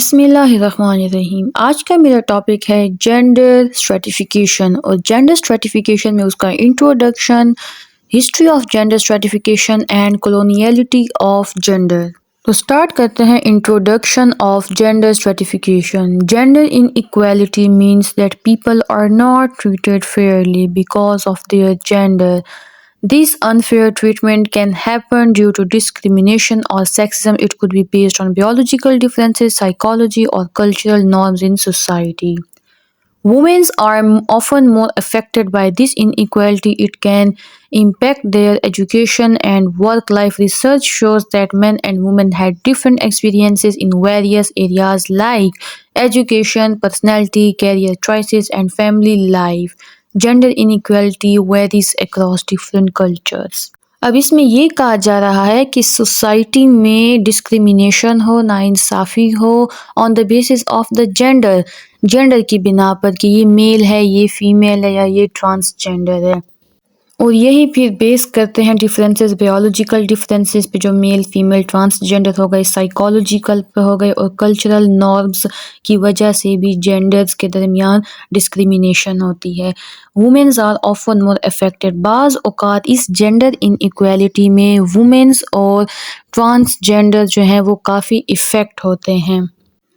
بسم اللہ الرحمن الرحیم۔ آج کا میرا ٹاپک ہے جینڈر اسٹریٹیفیکیشن، اور جینڈر اسٹریٹیفیکیشن میں اس کا introduction, history of gender stratification and coloniality of gender. تو اسٹارٹ کرتے ہیں introduction of gender stratification. Gender inequality means that people are not treated fairly because of their gender. This unfair treatment can happen due to discrimination or sexism. It could be based on biological differences, psychology, or cultural norms in society. Women are often more affected by this inequality. It can impact their education and work life. Research shows that men and women had different experiences in various areas like education, personality, career choices, and family life. Gender inequality varies across different cultures. اب اس میں یہ کہا جا رہا ہے کہ society میں discrimination ہو، ناانصافی ہو on the basis of the gender کی بنا پر کہ یہ میل ہے، یہ فیمیل ہے، یا یہ ٹرانسجینڈر ہے، اور یہی پھر بیس کرتے ہیں ڈفرینسز، بیولوجیکل ڈفرینسز پہ جو میل فیمیل ٹرانسجینڈر ہو گئے، سائیکالوجیکل پہ ہو گئے، اور کلچرل نارمز کی وجہ سے بھی جینڈرز کے درمیان ڈسکریمنیشن ہوتی ہے۔ Womens are often more affected. بعض اوقات اس جینڈر ان ایکویلٹی میں وومنز اور ٹرانسجینڈر جو ہیں وہ کافی افیکٹ ہوتے ہیں،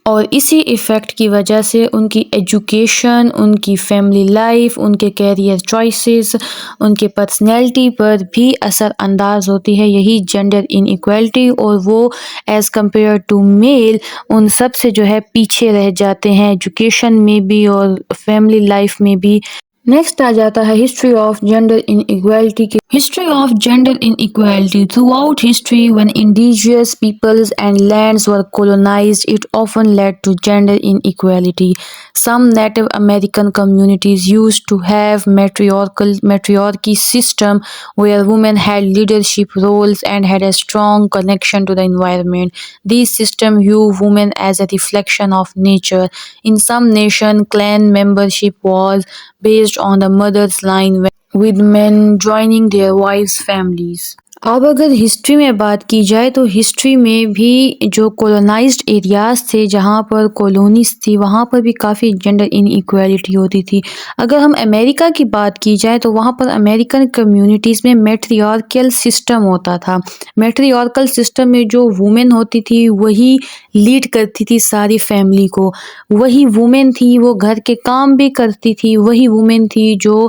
اور اسی ایفیکٹ کی وجہ سے ان کی ایجوکیشن، ان کی فیملی لائف، ان کے کیریئر چوائسیز، ان کے پرسنالٹی پر بھی اثر انداز ہوتی ہے یہی جینڈر ان ایکویلٹی، اور وہ ایز کمپیئر ٹو میل ان سب سے جو ہے پیچھے رہ جاتے ہیں، ایجوکیشن میں بھی اور فیملی لائف میں بھی۔ نیکسٹ آ جاتا ہے history of gender inequality کی۔ History of gender inequality throughout history when indigenous peoples and lands were colonized, it often led to gender inequality. Some Native American communities used to have matriarchy system where women had leadership roles and had a strong connection to the environment. These systems view women as a reflection of nature. In some nations, clan membership was based on the mother's line, with men joining their wives' families. اب اگر history میں بات کی جائے تو history میں بھی جو کولونائزڈ ایریاز تھے، جہاں پر کالونیز تھی، وہاں پر بھی کافی جینڈر ان ایکویلٹی ہوتی تھی۔ اگر ہم امریکہ کی بات کی جائے تو وہاں پر امریکن کمیونٹیز میں میٹریارکل سسٹم ہوتا تھا۔ میٹریارکل سسٹم میں جو وومن ہوتی تھی وہی لیڈ کرتی تھی ساری فیملی کو، وہی وومن تھی وہ گھر کے کام بھی کرتی تھی، وہی وومن تھی جو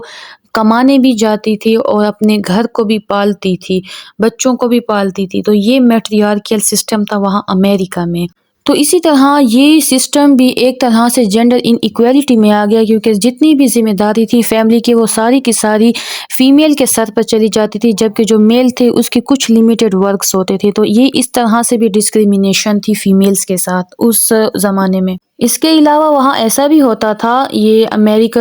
کمانے بھی جاتی تھی اور اپنے گھر کو بھی پالتی تھی، بچوں کو بھی پالتی تھی۔ تو یہ میٹریارکل سسٹم تھا وہاں امریکہ میں۔ تو اسی طرح یہ سسٹم بھی ایک طرح سے جینڈر ان ایکویلٹی میں آ گیا، کیونکہ جتنی بھی ذمہ داری تھی فیملی کی وہ ساری کی ساری فیمیل کے سر پر چلی جاتی تھی، جبکہ جو میل تھے اس کے کچھ لمیٹڈ ورکس ہوتے تھے۔ تو یہ اس طرح سے بھی ڈسکریمنیشن تھی فیمیلز کے ساتھ اس زمانے میں۔ اس کے علاوہ وہاں ایسا بھی ہوتا تھا یہ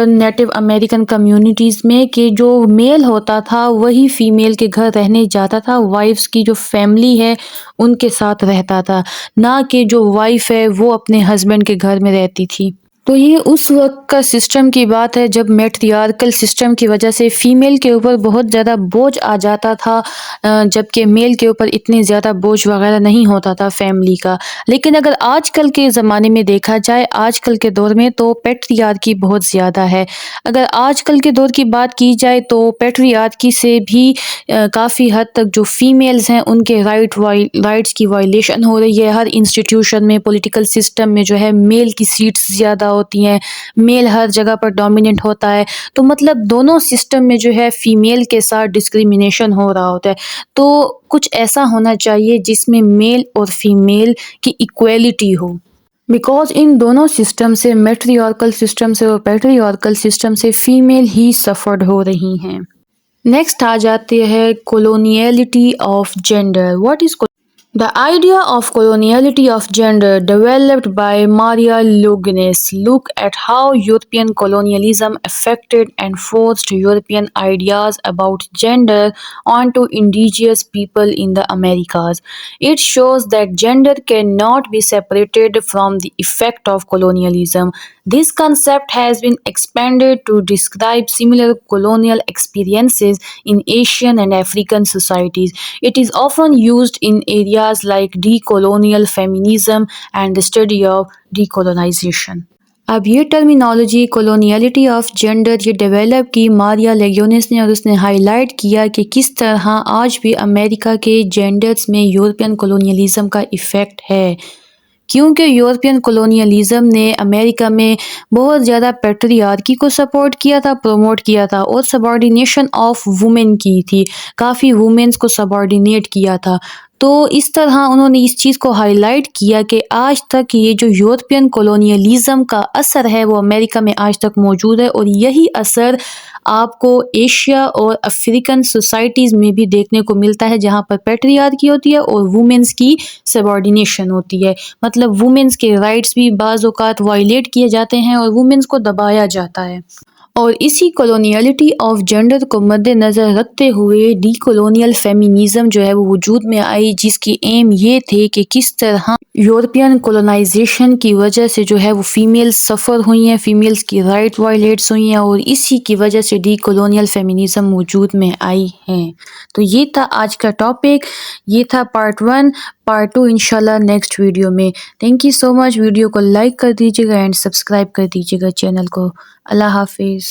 نیٹو امریکن کمیونٹیز میں کہ جو میل ہوتا تھا وہی فیمیل کے گھر رہنے جاتا تھا، وائفز کی جو فیملی ہے ان کے ساتھ رہتا تھا، نہ کہ جو وائف ہے وہ اپنے ہسبینڈ کے گھر میں رہتی تھی۔ تو یہ اس وقت کا سسٹم کی بات ہے جب میٹریارکل سسٹم کی وجہ سے فیمیل کے اوپر بہت زیادہ بوجھ آ جاتا تھا، جبکہ میل کے اوپر اتنے زیادہ بوجھ وغیرہ نہیں ہوتا تھا فیملی کا۔ لیکن اگر آج کل کے زمانے میں دیکھا جائے، آج کل کے دور میں تو پیٹریارکی بہت زیادہ ہے۔ اگر آج کل کے دور کی بات کی جائے تو پیٹریارکی سے بھی کافی حد تک جو فیمیلز ہیں ان کے رائٹس کی وائلیشن ہو رہی ہے۔ ہر انسٹیٹیوشن میں، پولیٹیکل سسٹم میں جو ہے میل کی سیٹس زیادہ ہوتی ہیں، میل ہر جگہ پر ڈومیننٹ ہوتا ہے، تو مطلب دونوں سسٹم میں جو ہے فیمیل کے ساتھ ڈسکریمنیشن ہو رہا ہوتا ہے۔ تو کچھ ایسا ہونا چاہیے جس میں میل اور فیمیل کی ایکویلٹی ہو، بیکاز ان دونوں سسٹم سے، میٹریارکل سسٹم سے اور پیٹریارکل سسٹم سے، فیمیل ہی سفرڈ ہو رہی ہیں۔ نیکسٹ آ جاتے ہیں coloniality of gender. What is The idea of coloniality of gender, developed by Maria Lugones, look at how European colonialism affected and forced European ideas about gender onto indigenous people in the Americas. It shows that gender cannot be separated from the effect of colonialism. This concept has been expanded to describe similar colonial experiences in Asian and African societies. It is often used in areas ideas like decolonial feminism and the study of decolonization. اب یہ terminology کولونیلٹی of gender یہ develop کی ماریا لیگیونس نے، اور اس نے high light کیا کہ کس طرح آج بھی امریکہ کے جینڈرز میں یورپین کولونیلزم کا ایفیکٹ ہے، کیونکہ یورپین کولونیلزم نے امریکہ میں بہت زیادہ پیٹریارکی کو سپورٹ کیا تھا، پروموٹ کیا تھا، اور سبارڈینیشن آف وومن کی تھی، کافی وومنس کو سبارڈینیٹ کیا تھا۔ تو اس طرح انہوں نے اس چیز کو ہائی لائٹ کیا کہ آج تک یہ جو یورپین کولونیلزم کا اثر ہے وہ امریکہ میں آج تک موجود ہے، اور یہی اثر آپ کو ایشیا اور افریقن سوسائٹیز میں بھی دیکھنے کو ملتا ہے، جہاں پر پیٹریارکی ہوتی ہے اور وومنس کی سبارڈینیشن ہوتی ہے، مطلب وومنس کے رائٹس بھی بعض اوقات وائلیٹ کیے جاتے ہیں اور وومنس کو دبایا جاتا ہے۔ اور اسی کولونیلٹی آف جینڈر کو مد نظر رکھتے ہوئے ڈی کولونیل فیمینزم جو ہے وہ وجود میں آئی، جس کی ایم یہ تھے کہ کس طرح یورپین کولونائزیشن کی وجہ سے جو ہے وہ فیمیلز سفر ہوئی ہیں، فیمیلز کی رائٹ وائلیٹس ہوئی ہیں، اور اسی کی وجہ سے ڈی کولونیل فیمینزم وجود میں آئی ہیں۔ تو یہ تھا آج کا ٹاپک، یہ تھا پارٹ 1، پارٹ 2 انشاءاللہ نیکسٹ ویڈیو میں۔ Thank you so much, video کو لائک کر دیجیے گا اینڈ سبسکرائب کر دیجیے گا چینل کو۔ اللہ حافظ۔